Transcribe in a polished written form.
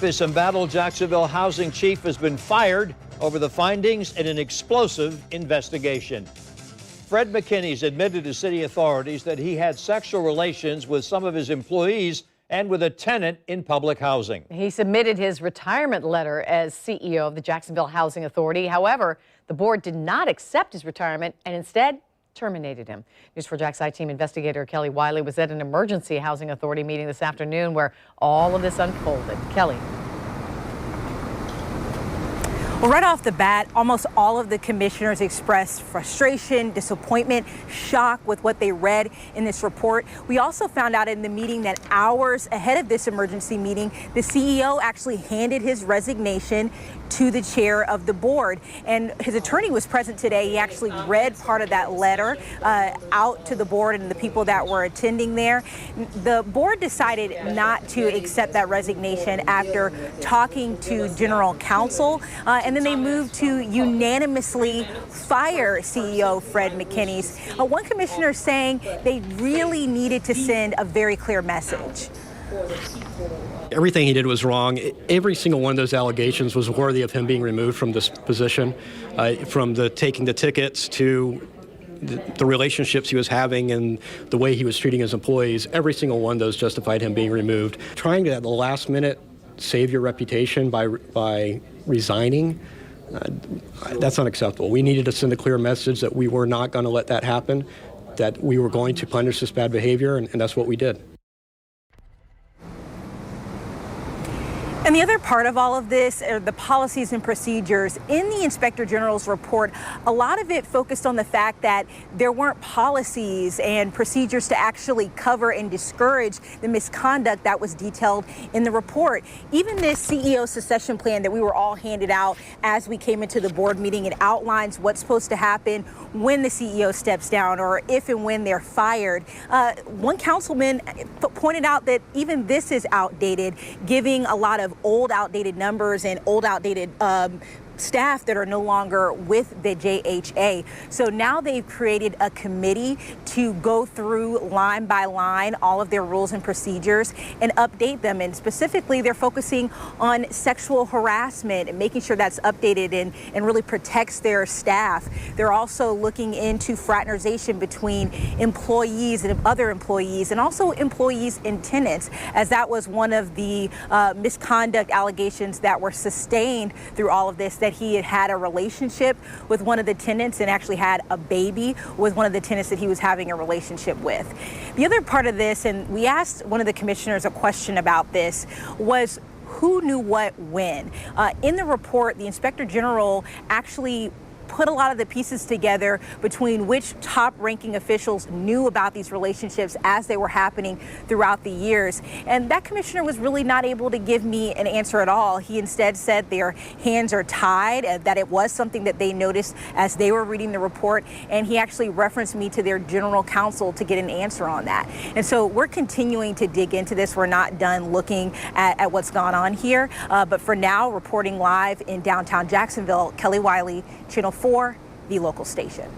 This embattled Jacksonville housing chief has been fired over the findings in an explosive investigation. Fred McKinnies admitted to city authorities that he had sexual relations with some of his employees and with a tenant in public housing. He submitted his retirement letter as CEO of the Jacksonville Housing Authority. However, the board did not accept his retirement and instead terminated him. News4Jax I-Team investigator Kelly Wiley was at an emergency housing authority meeting this afternoon where all of this unfolded. Kelly. Well, right off the bat, almost all of the commissioners expressed frustration, disappointment, shock with what they read in this report. We also found out in the meeting that hours ahead of this emergency meeting, the CEO actually handed his resignation to the chair of the board. And his attorney was present today. He actually read part of that letter out to the board and the people that were attending there. The board decided not to accept that resignation after talking to general counsel, and then they moved to unanimously fire CEO Fred McKinnies. One commissioner saying they really needed to send a very clear message. Everything he did was wrong. Every single one of those allegations was worthy of him being removed from this position, from taking the tickets to the relationships he was having and the way he was treating his employees. Every single one of those justified him being removed. Trying to, at the last minute, save your reputation by resigning, that's unacceptable. We needed to send a clear message that we were not going to let that happen, that we were going to punish this bad behavior, and that's what we did. And the other part of all of this are the policies and procedures. In the Inspector General's report, a lot of it focused on the fact that there weren't policies and procedures to actually cover and discourage the misconduct that was detailed in the report. Even this CEO succession plan that we were all handed out as we came into the board meeting, it outlines what's supposed to happen when the CEO steps down or if and when they're fired. One councilman pointed out that even this is outdated, giving a lot of old outdated numbers and old outdated staff that are no longer with the JHA. So now they've created a committee to go through line by line all of their rules and procedures and update them. And specifically, they're focusing on sexual harassment and making sure that's updated and really protects their staff. They're also looking into fraternization between employees and other employees and also employees and tenants, as that was one of the misconduct allegations that were sustained through all of this, that he had a relationship with one of the tenants and actually had a baby with one of the tenants that he was having a relationship with. The other part of this, and we asked one of the commissioners a question about this, was who knew what when. In the report, the Inspector General actually put a lot of the pieces together between which top-ranking officials knew about these relationships as they were happening throughout the years. And that commissioner was really not able to give me an answer at all. He instead said their hands are tied, that it was something that they noticed as they were reading the report, and he actually referenced me to their general counsel to get an answer on that. And so we're continuing to dig into this. We're not done looking at what's gone on here. But for now, reporting live in downtown Jacksonville, Kelly Wiley, Channel 4, the local station.